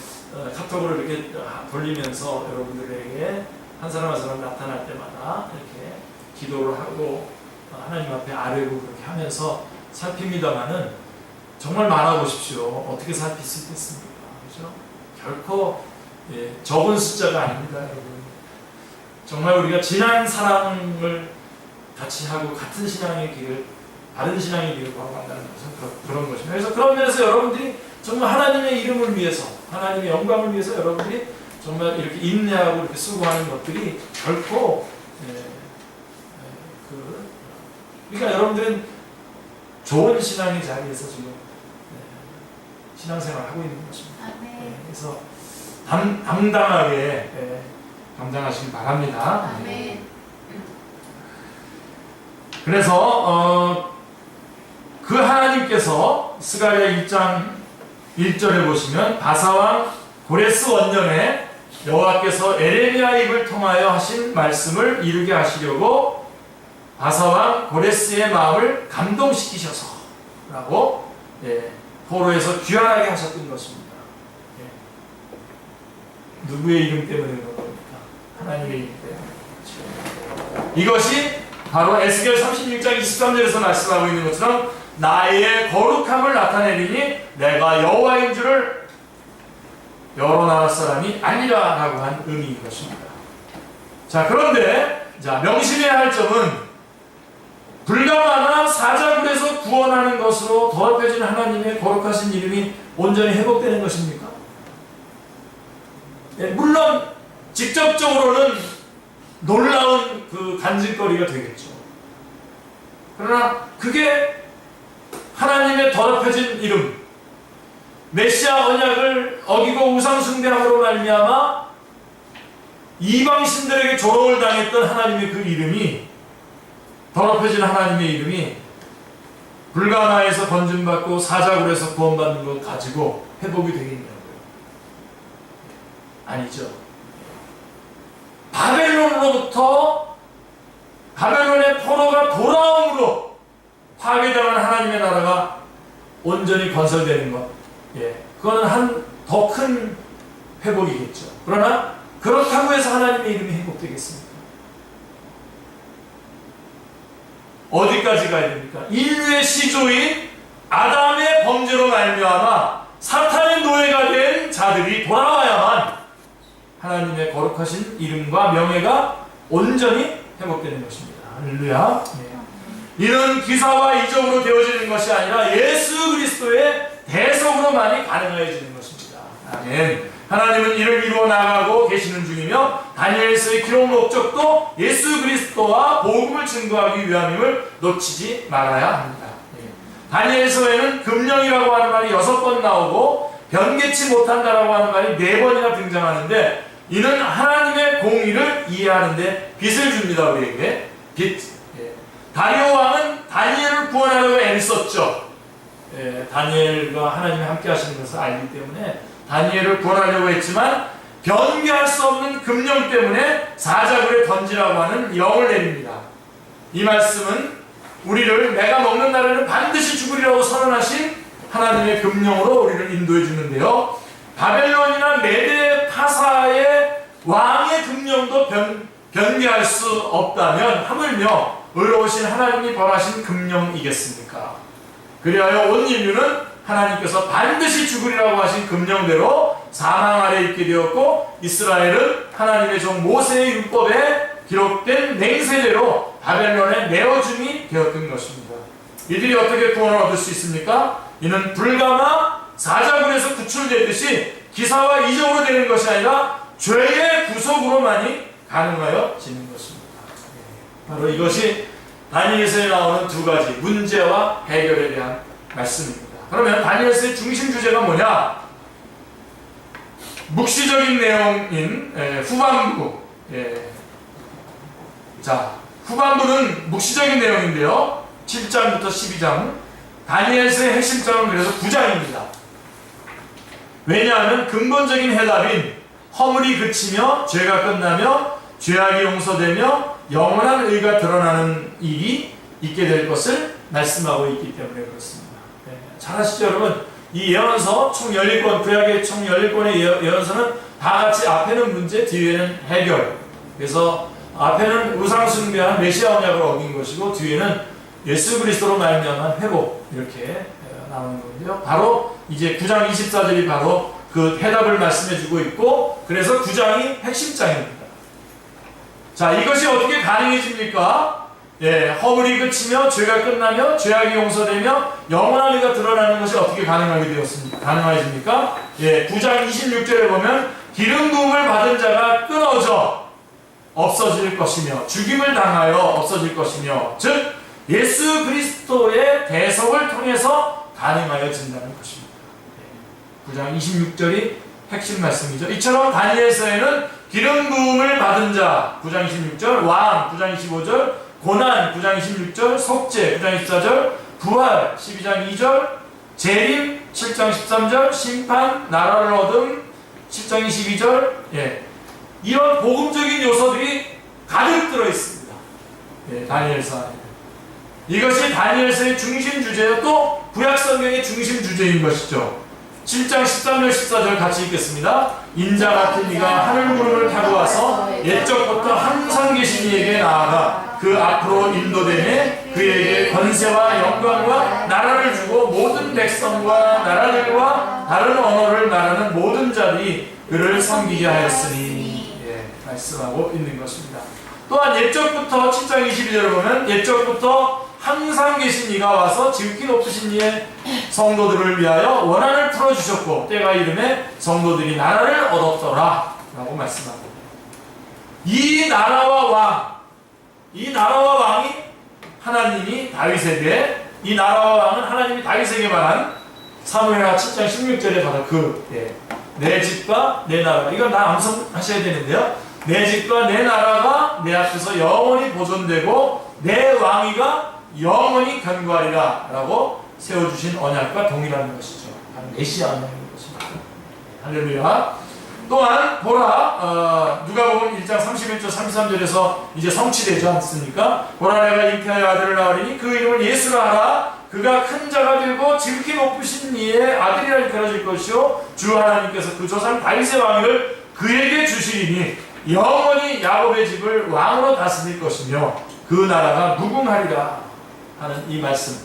카톡으로 이렇게 돌리면서 여러분들에게 한 사람 한 사람 나타날 때마다 이렇게 기도를 하고 하나님 앞에 아뢰고 그렇게 하면서 살핍니다만은 정말 말아보십시오. 어떻게 살필 수 있겠습니까? 그렇죠? 결코 적은 숫자가 아닙니다, 여러분. 정말 우리가 진한 사랑을 같이 하고 같은 신앙의 길을 바른 신앙의 길을 걸어간다는 것은 그런 것입니다. 그래서 그런 면에서 여러분들이 정말 하나님의 이름을 위해서 하나님의 영광을 위해서 여러분들이 정말 이렇게 인내하고 이렇게 수고하는 것들이 결코 그러니까 여러분들은 좋은 신앙의 자리에서 지금 신앙생활을 하고 있는 것입니다. 그래서 당당하게 감당하시기 바랍니다. 그래서 그 하나님께서 스가랴 1장 1절에 보시면 바사왕 고레스 원년에 여호와께서 에레미야 입을 통하여 하신 말씀을 이루게 하시려고 바사왕 고레스의 마음을 감동시키셔서 라고 포로에서 귀환하게 하셨던 것입니다. 누구의 이름 때문에 그런 겁니까? 하나님의 이름 때문에. 이것이 바로 에스겔 36장 23절에서 말씀하고 있는 것처럼 나의 거룩함을 나타내리니 내가 여호와인 줄을 여러 나라 사람이 아니라 라고 한 의미인 것입니다. 자, 그런데 명심해야 할 점은 불가마나 사자굴에서 구원하는 것으로 더럽혀진 하나님의 거룩하신 이름이 온전히 회복되는 것입니까? 물론 직접적으로는 놀라운 그 간증거리가 되겠죠. 그러나 그게 하나님의 더럽혀진 이름, 메시아 언약을 어기고 우상숭배함으로 말미암아 이방신들에게 조롱을 당했던 하나님의 그 이름이, 더럽혀진 하나님의 이름이 불가마에서 건짐받고 사자굴에서 구원받는 것 가지고 회복이 되겠냐고요? 아니죠. 바벨론으로부터 바벨론의 포로가 돌아옴으로 파괴당한 하나님의 나라가 온전히 건설되는 것, 그거는 한 더 큰 회복이겠죠. 그러나 그렇다고 해서 하나님의 이름이 회복되겠습니까? 어디까지 가야 됩니까? 인류의 시조인 아담의 범죄로 말미암아 사탄의 노예가 된 자들이 돌아와야만 하나님의 거룩하신 이름과 명예가 온전히 회복되는 것입니다. 할렐루야. 이는 기사와 이적으로 되어지는 것이 아니라 예수 그리스도의 대속으로만이 가능해지는 것입니다. 아멘. 하나님은 이를 이루어 나가고 계시는 중이며 다니엘서의 기록 목적도 예수 그리스도와 복음을 증거하기 위함임을 놓치지 말아야 합니다. 다니엘서에는 금령이라고 하는 말이 6번 나오고 변개치 못한다라고 하는 말이 4번이나 등장하는데, 이는 하나님의 공의를 이해하는 데 빛을 줍니다. 우리에게 빛. 다리오 왕은 다니엘을 구원하려고 애썼죠. 다니엘과 하나님이 함께 하시는 것을 알기 때문에 다니엘을 구원하려고 했지만 변개할 수 없는 금령 때문에 사자굴에 던지라고 하는 영을 내립니다. 이 말씀은 우리를 내가 먹는 날에는 반드시 죽으리라고 선언하신 하나님의 금령으로 우리를 인도해 주는데요, 바벨론이나 메대 파사의 왕의 금령도 변개할 수 없다면 하물며 의로우신 하나님이 벌하신 금령이겠습니까? 그리하여 온 인류는 하나님께서 반드시 죽으리라고 하신 금령대로 사망 아래 있게 되었고, 이스라엘은 하나님의 종 모세의 율법에 기록된 맹세대로 바벨론의 내어줌이 되었던 것입니다. 이들이 어떻게 구원을 얻을 수 있습니까? 이는 불가마 사자굴에서 구출되듯이 기사와 이적으로 되는 것이 아니라 죄의 구속으로만이 가능하여지는 것입니다. 바로 이것이 다니엘서에 나오는 두 가지 문제와 해결에 대한 말씀입니다. 그러면 다니엘서의 중심 주제가 뭐냐? 묵시적인 내용인 후반부. 자, 후반부는 묵시적인 내용인데요, 7장부터 12장, 다니엘서의 핵심장은 그래서 9장입니다. 왜냐하면 근본적인 해답인 허물이 그치며 죄가 끝나며 죄악이 용서되며 영원한 의가 드러나는 일이 있게 될 것을 말씀하고 있기 때문에 그렇습니다. 잘 아시죠 여러분? 이 예언서 총 11권, 구약의 총 11권의 예언서는 다 같이 앞에는 문제, 뒤에는 해결. 그래서 앞에는 우상숭배한 메시아 언약을 어긴 것이고, 뒤에는 예수 그리스도로 말미암은 회복, 이렇게 나오는 건데요. 바로 이제 9장 24절이 바로 그 해답을 말씀해주고 있고, 그래서 9장이 핵심장입니다. 자, 이것이 어떻게 가능해집니까? 허물이 그치며 죄가 끝나며 죄악이 용서되며 영원한 의가 드러나는 것이 어떻게 가능해집니까? 9장 26절에 보면 기름 부음을 받은 자가 끊어져 없어질 것이며 죽임을 당하여 없어질 것이며, 즉 예수 그리스도의 대속을 통해서 가능하여진다는 것입니다. 9장 26절이 핵심 말씀이죠. 이처럼 다니엘서에는 기름 부음을 받은 자 9장 26절, 왕 9장 25절, 고난 9장 26절, 속죄 9장 24절, 부활 12장 2절, 재림 7장 13절, 심판 나라를 얻음 7장 22절, 이런 복음적인 요소들이 가득 들어 있습니다. 예, 다니엘서 안에. 이것이 다니엘서의 중심 주제요, 또 구약 성경의 중심 주제인 것이죠. 7장 13절 14절 같이 읽겠습니다. 인자 같은 이가 하늘 구름을 타고 와서 옛적부터 항상 계신 이에게 나아가 그 앞으로 인도되매 그에게 권세와 영광과 나라를 주고 모든 백성과 나라들과 다른 언어를 말하는 모든 자들이 그를 섬기게 하였으니, 예, 말씀하고 있는 것입니다. 또한 옛적부터 7장 22절을 보면 옛적부터 항상 계신 이가 와서 지극히 높으신 이의 성도들을 위하여 원한을 풀어주셨고 때가 이름에 성도들이 나라를 얻었더라 라고 말씀하고, 이 나라와 왕이 하나님이 다윗에게, 이 나라와 왕은 하나님이 다윗에게 말한 사무엘하 7장 16절에 바로 내 집과 내 나라, 이건 다 암송하셔야 되는데요, 내 집과 내 나라가 내 앞에서 영원히 보존되고 내 왕위가 영원히 견고하리라 라고 세워주신 언약과 동일한 것이죠. 바로 메시아 언약인 것입니다. 할렐루야. 또한 보라, 누가복음 1장 31절 33절에서 이제 성취되지 않습니까? 보라, 내가 잉태하여 아들을 낳으리니 그 이름을 예수라 하라. 그가 큰 자가 되고 지극히 높으신 이의 아들이라 일컬어질 것이요 주 하나님께서 그 조상 다윗의 왕위를 그에게 주시리니 영원히 야곱의 집을 왕으로 다스릴 것이며 그 나라가 무궁하리라 하는 이 말씀,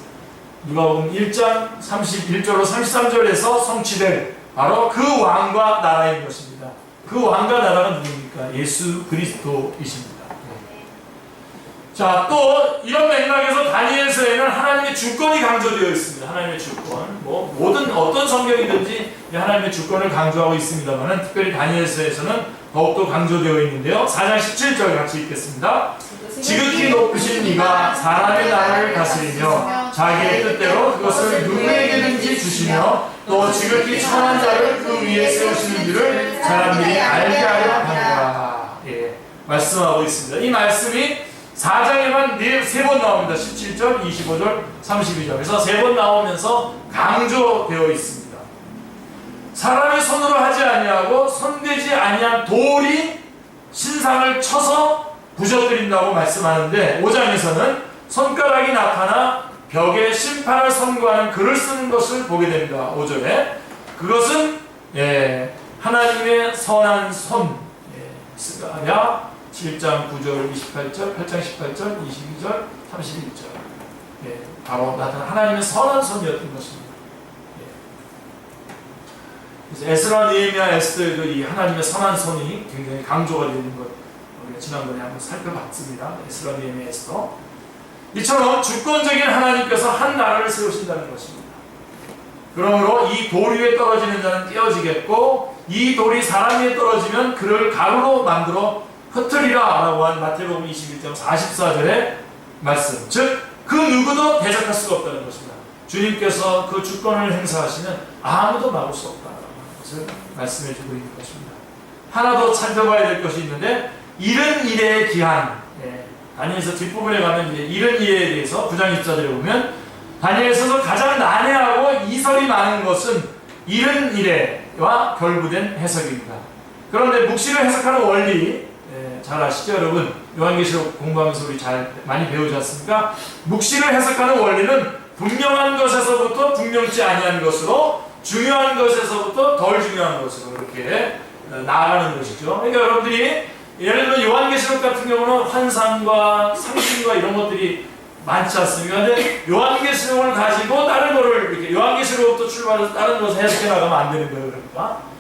누가복음 1장 31절로 33절에서 성취될 바로 그 왕과 나라인 것입니다. 그 왕과 나라가 누굽니까? 예수 그리스도이십니다. 자, 또 이런 맥락에서 다니엘서에는 하나님의 주권이 강조되어 있습니다. 하나님의 주권, 모든 어떤 성경이든지 하나님의 주권을 강조하고 있습니다만 특별히 다니엘서에서는 더욱더 강조되어 있는데요. 4장 17절 같이 읽겠습니다. 지극히 높으신 이가 사람의 나라를 다스리며 자기의 뜻대로 그것을 누구에게든지 주시며 또 지극히 천한 자를 그 위에 세우시는 줄을 사람들이 알게 하려 하노라. 예, 말씀하고 있습니다. 이 말씀이 4장에만 3번 나옵니다. 17절, 25절, 32절. 그래서 3번 나오면서 강조되어 있습니다. 사람의 손으로 하지 아니하고 손대지 아니한 돌이 신상을 쳐서 부셔뜨린다고 말씀하는데 5장에서는 손가락이 나타나 벽에 심판을 선고하는 글을 쓰는 것을 보게 됩니다. 5절에 그것은 하나님의 선한 손, 스가랴 7장 9절 28절 8장 18절 22절 31절, 바로 나타난 하나님의 선한 손이었던 것입니다. 그래서 에스라, 느헤미야, 에스더에도 이 하나님의 선한 손이 굉장히 강조가 되는 것 우리가 지난번에 한번 살펴봤습니다. 에스라, 느헤미야, 에스더. 이처럼 주권적인 하나님께서 한 나라를 세우신다는 것입니다. 그러므로 이 돌 위에 떨어지는 자는 떼어지겠고 이 돌이 사람 위에 떨어지면 그를 가루로 만들어 흩으리라 라고 한 마태복음 21장 44절의 말씀, 즉 그 누구도 대적할 수가 없다는 것입니다. 주님께서 그 주권을 행사하시면 아무도 막을 수 없다는 것을 말씀해 주고 있는 것입니다. 하나 더 살펴봐야 될 것이 있는데 이른 일의 기한, 다니엘서 뒷부분에 가면 이제 이른 일에 대해서 9장 24절에 보면 다니엘서서 가장 난해하고 이설이 많은 것은 이른 일에와 결부된 해석입니다. 그런데 묵시를 해석하는 원리 잘 아시죠 여러분? 요한계시록 공부하면서 우리 많이 배우지 않습니까? 묵시를 해석하는 원리는 분명한 것에서부터 분명치 아니한 것으로, 중요한 것에서부터 덜 중요한 것으로 이렇게 나아가는 것이죠. 그러니까 여러분들이 예를 들면 요한계시록 같은 경우는 환상과 상징과 이런 것들이 많지 않습니까? 근데 요한계시록을 가지고 다른 거를 이렇게 요한계시록부터 출발해서 다른 것을 해석해 나가면 안 되는 거예요. 그러니까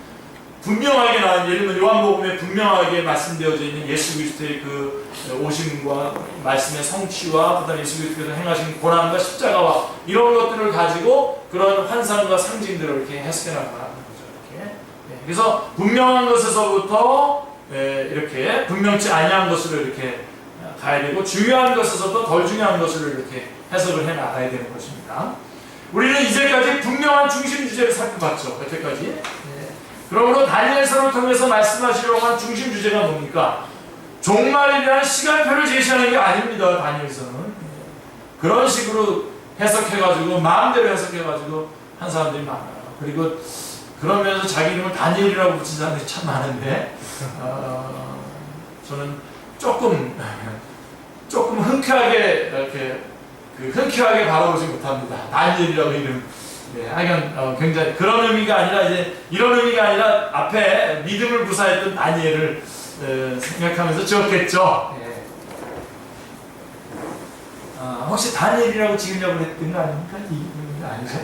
분명하게 나온, 예를 들면 요한복음에 분명하게 말씀되어져 있는 예수 그리스도의 그 오심과 말씀의 성취와 그다음에 예수 그리스도께서 행하신 고난과 십자가와 이런 것들을 가지고 그런 환상과 상징들을 이렇게 해석해 나가는 거죠. 이렇게. 그래서 분명한 것에서부터 이렇게 분명치 아니한 것으로 이렇게 가야 되고 중요한 것에서도 덜 중요한 것을 이렇게 해석을 해 나가야 되는 것입니다. 우리는 이제까지 분명한 중심 주제를 살펴봤죠. 여태까지. 그러므로 다니엘서를 통해서 말씀하시려고 한 중심 주제가 뭡니까? 종말에 대한 시간표를 제시하는 게 아닙니다. 다니엘서는 그런 식으로 해석해가지고 마음대로 해석해가지고 한 사람들이 많아요. 그리고 그러면서 자기 이름을 다니엘이라고 붙인 사람들이 참 많은데 저는 조금 흔쾌하게 이렇게 흔쾌하게 바라보지 못합니다. 다니엘이라고 이름. 네, 하여간 굉장히 그런 의미가 아니라 이제 이런 의미가 아니라 앞에 믿음을 구사했던 다니엘을 생각하면서 지었겠죠. 네. 혹시 다니엘이라고 지으려고 했던 거 아닙니까? 이 아니죠.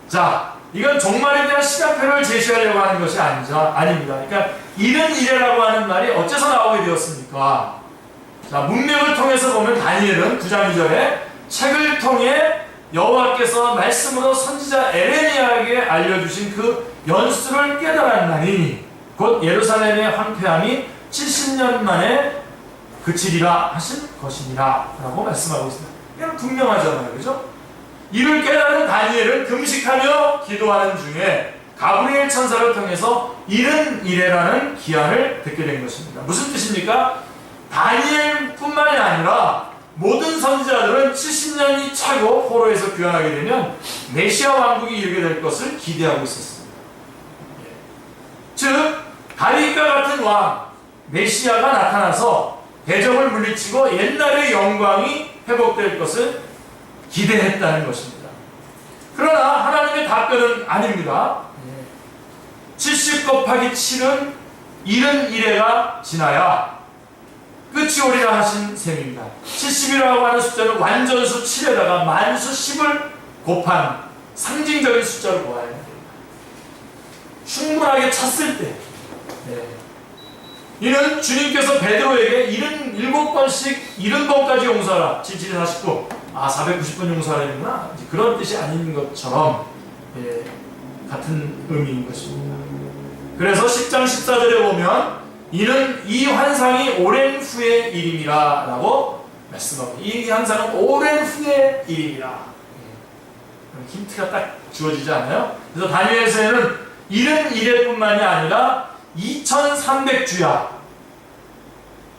자, 이건 종말에 대한 시간표를 제시하려고 하는 것이 아닙니다. 그러니까 이른 이래라고 하는 말이 어째서 나오게 되었습니까? 자, 문맥을 통해서 보면 다니엘은 9장 2절에 책을 통해 여호와께서 말씀으로 선지자 에레미야에게 알려주신 그 연수를 깨달았나니 곧 예루살렘의 황폐함이 70년 만에 그치리라 하신 것이니라 라고 말씀하고 있습니다. 이건 분명하잖아요. 그죠? 이를 깨달은 다니엘은 금식하며 기도하는 중에 가브리엘 천사를 통해서 이른 이래라는 기한을 듣게 된 것입니다. 무슨 뜻입니까? 다니엘뿐만이 아니라 모든 선지자들은 70년이 차고 포로에서 귀환하게 되면 메시아 왕국이 이르게 될 것을 기대하고 있었습니다. 즉 다윗과 같은 왕 메시아가 나타나서 대적을 물리치고 옛날의 영광이 회복될 것을 기대했다는 것입니다. 그러나 하나님의 답변은 아닙니다. 70 곱하기 7은 이른 이래가 지나야 끝이 오리라 하신 셈입니다. 70이라고 하는 숫자는 완전수 7에다가 만수 10을 곱한 상징적인 숫자로 보아야 됩니다. 충분하게 찼을 때 이는 주님께서 베드로에게 77번씩 70번까지 용서하라 77, 49 490번 용서하라는구나 그런 뜻이 아닌 것처럼 같은 의미인 것입니다. 그래서 10장 14절에 보면 이는 이 환상이 오랜 후의 일임이라 라고 말씀하고 이 환상은 오랜 후의 일임이라 힌트가 딱 주어지지 않아요? 그래서 다니엘서에는 이른 이래뿐만이 아니라 2300주야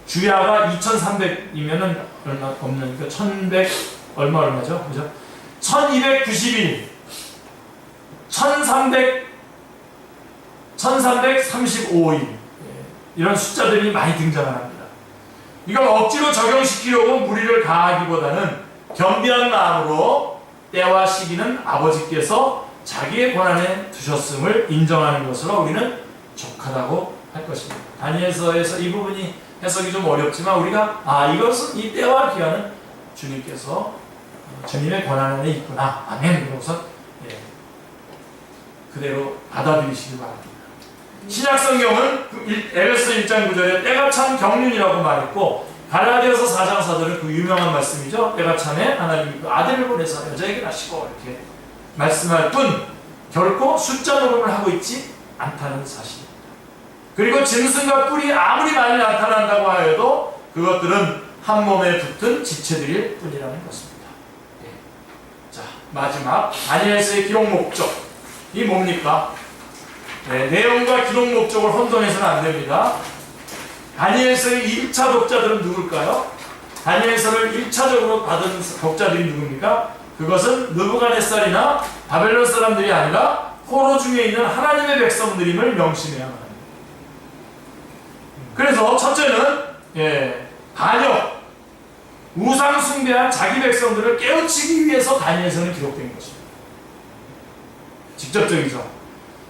주야가 2300이면은 얼마 없는 1100 얼마죠? 그죠? 1291 1335일 이런 숫자들이 많이 등장합니다. 이걸 억지로 적용시키려고 무리를 가하기보다는 겸비한 마음으로 때와 시기는 아버지께서 자기의 권한에 두셨음을 인정하는 것으로 우리는 족하다고 할 것입니다. 다니엘서에서 이 부분이 해석이 좀 어렵지만 우리가 이것은 이 때와 기한은 주님께서 주님의 권한 안에 있구나. 아멘. 그러고서 그대로 받아들이시기 바랍니다. 신약성경은 에베소 1장 9절에 때가 참 경륜이라고 말했고 갈라디아서 4장 4절은 그 유명한 말씀이죠. 때가 참에 하나님이 그 아들을 보내서 여자에게 낳으시고 이렇게 말씀할 뿐 결코 숫자 노름을 하고 있지 않다는 사실입니다. 그리고 짐승과 뿔이 아무리 많이 나타난다고 하여도 그것들은 한 몸에 붙은 지체들일 뿐이라는 것입니다. 자, 마지막 다니엘서의 기록 목적 이 뭡니까? 내용과 기록 목적을 혼돈해서는 안 됩니다. 다니엘서의 1차 독자들은 누굴까요? 다니엘서를 1차적으로 받은 독자들이 누굽니까? 그것은 느부갓네살이나 바벨론 사람들이 아니라 포로 중에 있는 하나님의 백성들임을 명심해야 합니다. 그래서 첫째는 반역, 우상 숭배한 자기 백성들을 깨우치기 위해서 다니엘서는 기록된 것입니다. 직접적이죠.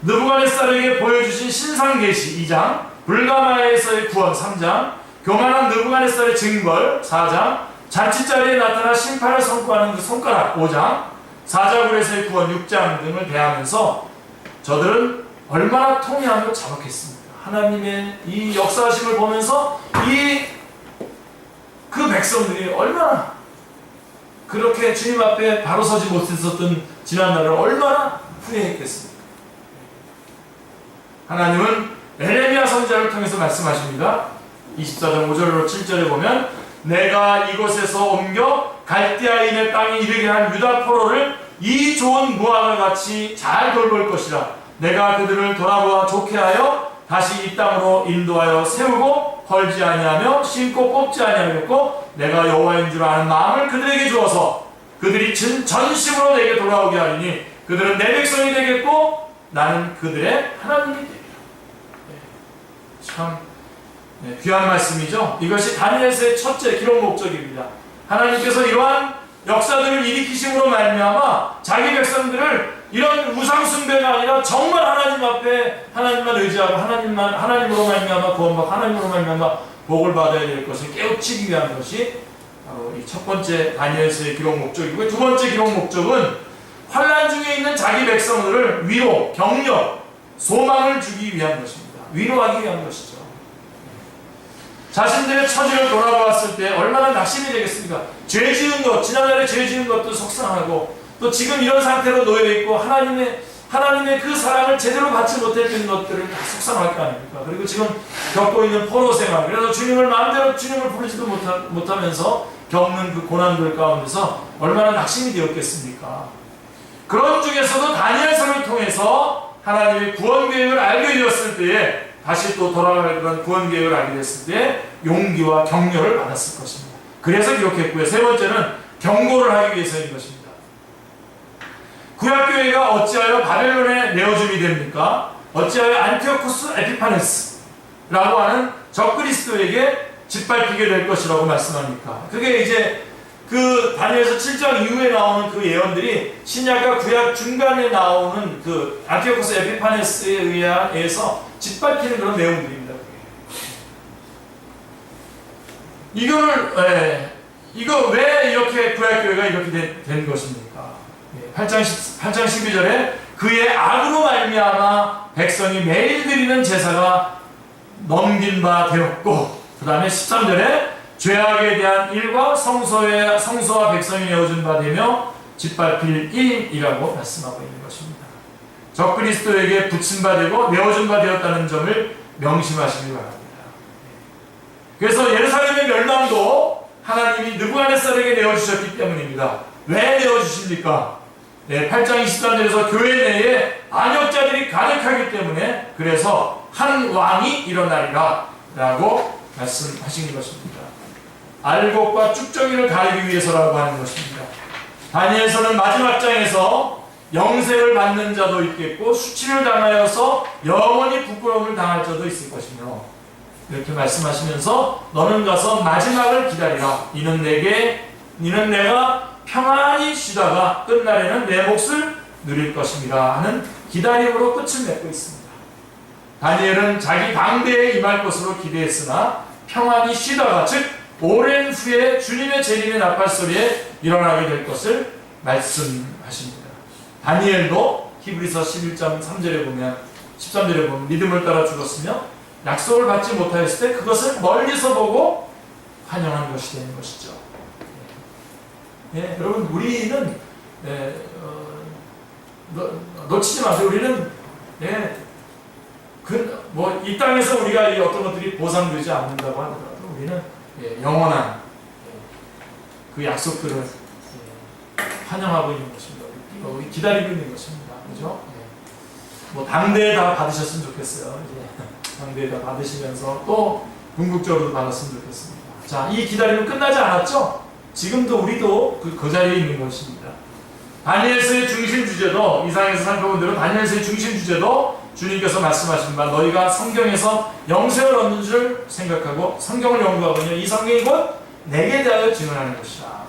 느부갓네살에게 보여주신 신상계시 2장, 불가마에서의 구원 3장, 교만한 느부갓네살의 징벌 4장, 잔치자리에 나타나 심판을 선포하는 그 손가락 5장, 사자굴에서의 구원 6장 등을 대하면서 저들은 얼마나 통회하며 자박했습니까? 하나님의 이 역사하심을 보면서 그 백성들이 얼마나 그렇게 주님 앞에 바로 서지 못했었던 지난날을 얼마나 후회했겠습니까? 하나님은 에레미야 선지자를 통해서 말씀하십니다. 24장 5절로 7절에 보면 내가 이곳에서 옮겨 갈대아인의 땅에 이르게 한 유다 포로를 이 좋은 무화과 같이 잘 돌볼 것이라. 내가 그들을 돌아보아 좋게 하여 다시 이 땅으로 인도하여 세우고 헐지 아니하며 심고 뽑지 아니하겠고 내가 여호와인 줄 아는 마음을 그들에게 주어서 그들이 전심으로 내게 돌아오게 하리니 그들은 내 백성이 되겠고 나는 그들의 하나님이 되리라. 참 귀한 말씀이죠. 이것이 다니엘서의 첫째 기록 목적입니다. 하나님께서 이러한 역사들을 일으키심으로 말미암아 자기 백성들을 이런 우상 숭배가 아니라 정말 하나님 앞에 하나님만 의지하고 하나님으로 말미암아 구원받고 하나님으로 말미암아 복을 받아야 될 것을 깨우치기 위한 것이 바로 이 첫 번째 다니엘서의 기록 목적이고요. 두 번째 기록 목적은 환난 중에 있는 자기 백성들을 위로, 격려, 소망을 주기 위한 것입니다. 위로하기 위한 것이죠. 자신들의 처지를 돌아보았을 때 얼마나 낙심이 되겠습니까? 죄 지은 것, 지난날에 죄 지은 것도 속상하고 또 지금 이런 상태로 놓여있고 하나님의 그 사랑을 제대로 받지 못했던 것들을 다 속상할 거 아닙니까? 그리고 지금 겪고 있는 포로 생활, 그래서 주님을 마음대로 주님을 부르지도 못하면서 겪는 그 고난들 가운데서 얼마나 낙심이 되었겠습니까? 그런 중에서도 다니엘서를 통해서 하나님의 구원 계획을 알게 되었을 때에 다시 또 돌아갈 그런 구원 계획을 알게 됐을 때 용기와 격려를 받았을 것입니다. 그래서 기록했고요. 세 번째는 경고를 하기 위해서인 것입니다. 구약교회가 어찌하여 바벨론에 내어줌이 됩니까? 어찌하여 안티오쿠스 에피파네스라고 하는 적그리스도에게 짓밟히게 될 것이라고 말씀합니까? 그게 이제 그 다니엘서 7장 이후에 나오는 그 예언들이 신약과 구약 중간에 나오는 그 안티오쿠스 에피파네스에 의해서 짓밟히는 그런 내용들입니다. 이거 왜 이렇게 구약교회가 이렇게 된 것입니까? 8장 12절에 그의 악으로 말미암아 백성이 매일 드리는 제사가 넘긴 바 되었고, 그 다음에 13절에 죄악에 대한 일과 성소와 백성이 내어준 바 되며 짓밟힐 일이라고 말씀하고 있는 것입니다. 적그리스도에게 붙임 바 되고 내어준 바 되었다는 점을 명심하시기 바랍니다. 그래서 예루살렘의 멸망도 하나님이 느부갓네살에게 내어주셨기 때문입니다. 왜 내어주십니까? 8장 23절에서 교회 내에 안역자들이 가득하기 때문에 그래서 한 왕이 일어나리라 라고 말씀하신 것입니다. 알곡과 쭉정이를 가리기 위해서라고 하는 것입니다. 다니엘서는 마지막 장에서 영생을 받는 자도 있겠고 수치를 당하여서 영원히 부끄러움을 당할 자도 있을 것이며 이렇게 말씀하시면서 너는 가서 마지막을 기다리라. 이는 내가 평안히 쉬다가 끝날에는 내 몫을 누릴 것입니다 하는 기다림으로 끝을 맺고 있습니다. 다니엘은 자기 방대에 임할 것으로 기대했으나 평안히 쉬다가 즉 오랜 후에 주님의 재림의 나팔소리에 일어나게 될 것을 말씀하십니다. 다니엘도 히브리서 11장 3절에 보면 13절에 보면 믿음을 따라 죽었으며 약속을 받지 못하였을 때 그것을 멀리서 보고 환영한 것이 되는 것이죠. 여러분 우리는 놓치지 마세요. 우리는 이 땅에서 우리가 이 어떤 것들이 보상되지 않는다고 하더라도 우리는 영원한 그 약속들을 환영하고 있는 것입니다. 우리 기다리고 있는 것입니다. 그죠? 당대에 다 받으셨으면 좋겠어요. 당대에 다 받으시면서 또 궁극적으로 받았으면 좋겠습니다. 자, 이 기다림은 끝나지 않았죠? 지금도 우리도 그 자리에 있는 것입니다. 다니엘서의 중심 주제도 이상에서 살펴본 대로 다니엘서의 중심 주제도 주님께서 말씀하신 바 너희가 성경에서 영생을 얻는 줄 생각하고 성경을 연구하거니와 이 성경이 곧 내게 대하여 증언하는 것이라.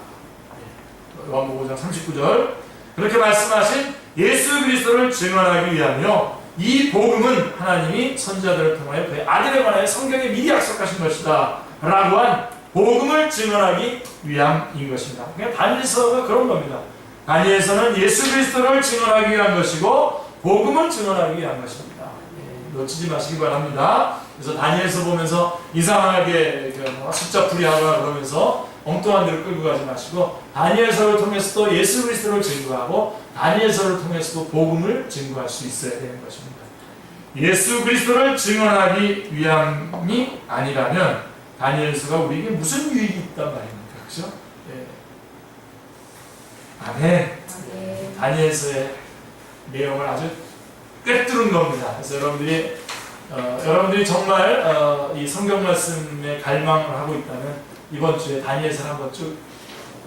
요한복음 5장 39절 그렇게 말씀하신 예수 그리스도를 증언하기 위하며 이 복음은 하나님이 선지자들을 통하여 그의 아들에 관하여 성경에 미리 약속하신 것이다 라고 한 복음을 증언하기 위함인 것입니다. 그냥 다니엘서가 그런 겁니다. 다니엘서는 예수 그리스도를 증언하기 위한 것이고 복음을 증언하기 위한 것입니다. 놓치지 마시기 바랍니다. 그래서 다니엘서 보면서 이상하게 숫자풀이하거나 그러면서 엉뚱한 데로 끌고 가지 마시고 다니엘서를 통해서도 예수 그리스도를 증거하고 다니엘서를 통해서도 복음을 증거할 수 있어야 되는 것입니다. 예수 그리스도를 증언하기 위함이 아니라면 다니엘서가 우리에게 무슨 유익이 있단 말입니까? 그렇죠? 아멘. 다니엘서의 내용을 아주 꿰뚫은 겁니다. 그래서 여러분들이 정말 이 성경 말씀에 갈망을 하고 있다면 이번 주에 다니엘서를 한번 쭉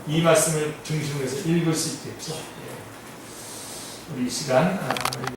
이 말씀을 중심으로 해서 읽을 수 있겠죠. 우리 이 시간